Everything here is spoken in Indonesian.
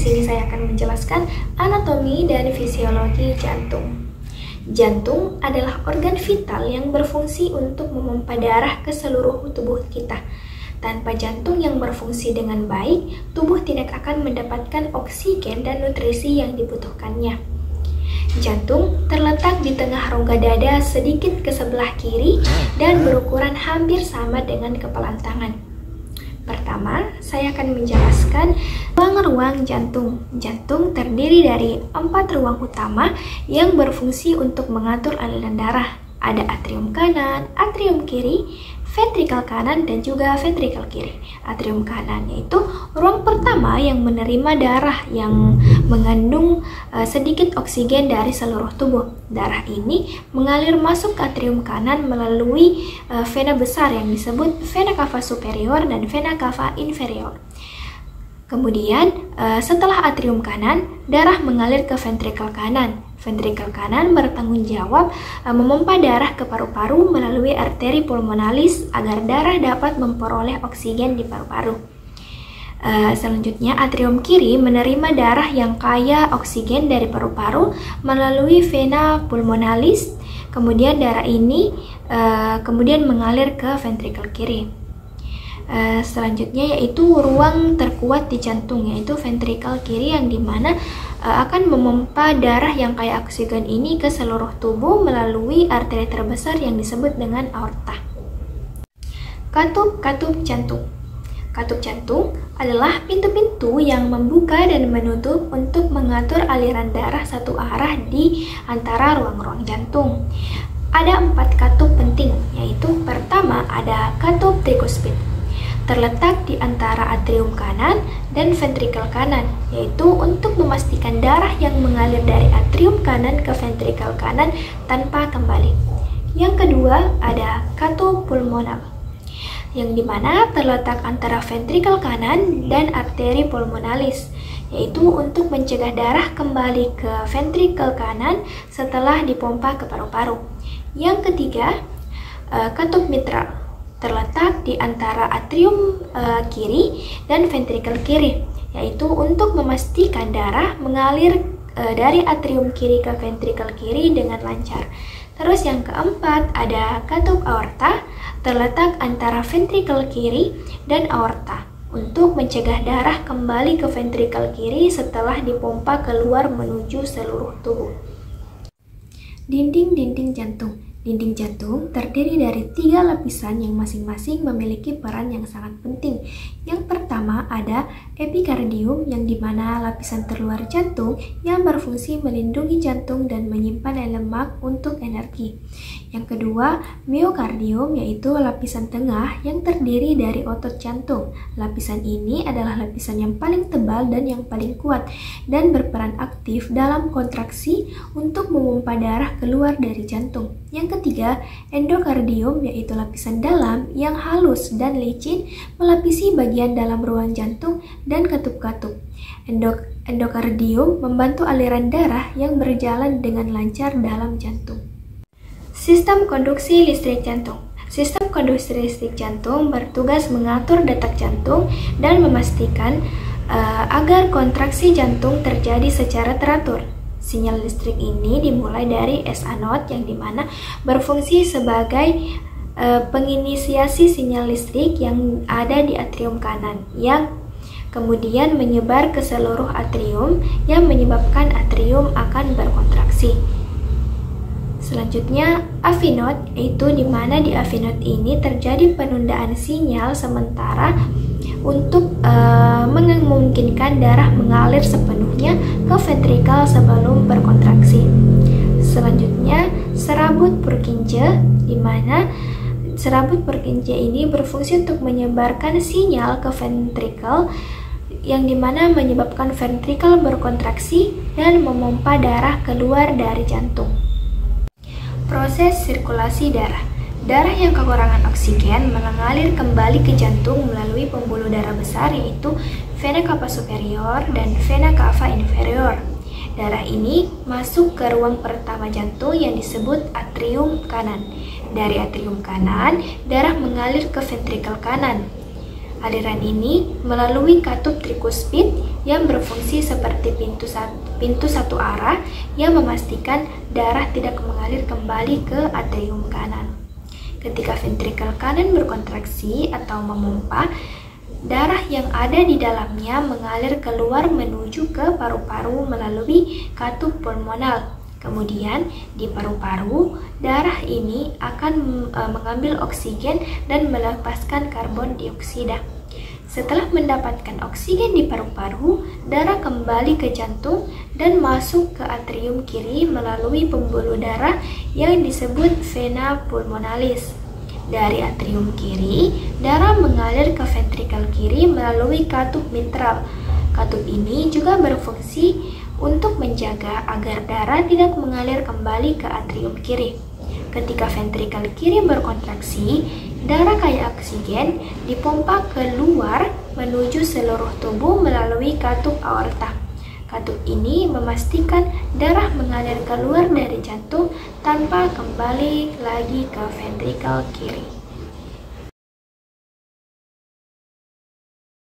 sini saya akan menjelaskan anatomi dan fisiologi jantung. Jantung adalah organ vital yang berfungsi untuk memompa darah ke seluruh tubuh kita. Tanpa jantung yang berfungsi dengan baik, tubuh tidak akan mendapatkan oksigen dan nutrisi yang dibutuhkannya. Jantung terletak di tengah rongga dada sedikit ke sebelah kiri dan berukuran hampir sama dengan kepalan tangan. Pertama, saya akan menjelaskan ruang-ruang jantung. Jantung terdiri dari 4 ruang utama yang berfungsi untuk mengatur aliran darah. Ada atrium kanan, atrium kiri, ventrikel kanan, dan juga ventrikel kiri. Atrium kanan yaitu ruang pertama yang menerima darah yang mengandung sedikit oksigen dari seluruh tubuh. Darah ini mengalir masuk ke atrium kanan melalui vena besar yang disebut vena cava superior dan vena cava inferior. Kemudian setelah atrium kanan, darah mengalir ke ventrikel kanan. Ventrikel kanan bertanggung jawab memompa darah ke paru-paru melalui arteri pulmonalis agar darah dapat memperoleh oksigen di paru-paru. Selanjutnya, atrium kiri menerima darah yang kaya oksigen dari paru-paru melalui vena pulmonalis. Kemudian darah ini kemudian mengalir ke ventrikel kiri. Selanjutnya yaitu ruang terkuat di jantung, yaitu ventrikel kiri yang dimana akan memompa darah yang kaya oksigen ini ke seluruh tubuh melalui arteri terbesar yang disebut dengan aorta. Katup jantung. Katup jantung adalah pintu-pintu yang membuka dan menutup untuk mengatur aliran darah satu arah di antara ruang-ruang jantung. Ada 4 katup penting, yaitu pertama ada katup trikuspid. Terletak di antara atrium kanan dan ventrikel kanan, yaitu untuk memastikan darah yang mengalir dari atrium kanan ke ventrikel kanan tanpa kembali. Yang kedua ada katup pulmonal, yang dimana terletak antara ventrikel kanan dan arteri pulmonalis, yaitu untuk mencegah darah kembali ke ventrikel kanan setelah dipompa ke paru-paru. Yang ketiga, katup mitral, terletak di antara atrium kiri dan ventrikel kiri, yaitu untuk memastikan darah mengalir dari atrium kiri ke ventrikel kiri dengan lancar. Terus yang keempat ada katup aorta, terletak antara ventrikel kiri dan aorta, untuk mencegah darah kembali ke ventrikel kiri setelah dipompa keluar menuju seluruh tubuh. Dinding jantung. Dinding jantung terdiri dari 3 lapisan yang masing-masing memiliki peran yang sangat penting. Yang pertama ada epikardium, yang dimana lapisan terluar jantung yang berfungsi melindungi jantung dan menyimpan lemak untuk energi. Yang kedua, miokardium, yaitu lapisan tengah yang terdiri dari otot jantung. Lapisan ini adalah lapisan yang paling tebal dan yang paling kuat dan berperan aktif dalam kontraksi untuk memompa darah keluar dari jantung. Yang ketiga, endokardium, yaitu lapisan dalam yang halus dan licin melapisi bagian dalam ruang jantung dan katup-katup. Endokardium membantu aliran darah yang berjalan dengan lancar dalam jantung. Sistem konduksi listrik jantung. Sistem konduksi listrik jantung bertugas mengatur detak jantung dan memastikan agar kontraksi jantung terjadi secara teratur. Sinyal listrik ini dimulai dari SA node yang dimana berfungsi sebagai penginisiasi sinyal listrik yang ada di atrium kanan yang kemudian menyebar ke seluruh atrium yang menyebabkan atrium akan berkontraksi. Selanjutnya AV node, yaitu dimana di AV node ini terjadi penundaan sinyal sementara untuk memungkinkan darah mengalir sepenuhnya ke ventrikel sebelum berkontraksi. Selanjutnya serabut Purkinje, di mana serabut Purkinje ini berfungsi untuk menyebarkan sinyal ke ventrikel yang dimana menyebabkan ventrikel berkontraksi dan memompa darah keluar dari jantung. Proses sirkulasi darah. Darah yang kekurangan oksigen mengalir kembali ke jantung melalui pembuluh darah besar, yaitu vena cava superior dan vena cava inferior. Darah ini masuk ke ruang pertama jantung yang disebut atrium kanan. Dari atrium kanan, darah mengalir ke ventrikel kanan. Aliran ini melalui katup trikuspid yang berfungsi seperti pintu satu arah yang memastikan darah tidak mengalir kembali ke atrium kanan. Ketika ventrikel kanan berkontraksi atau memompa, darah yang ada di dalamnya mengalir keluar menuju ke paru-paru melalui katup pulmonal. Kemudian di paru-paru, darah ini akan mengambil oksigen dan melepaskan karbon dioksida. Setelah mendapatkan oksigen di paru-paru, darah kembali ke jantung dan masuk ke atrium kiri melalui pembuluh darah yang disebut vena pulmonalis. Dari atrium kiri, darah mengalir ke ventrikel kiri melalui katup mitral. Katup ini juga berfungsi untuk menjaga agar darah tidak mengalir kembali ke atrium kiri. Ketika ventrikel kiri berkontraksi, darah kaya oksigen dipompa keluar menuju seluruh tubuh melalui katup aorta. Katup ini memastikan darah mengalir keluar dari jantung tanpa kembali lagi ke ventrikel kiri.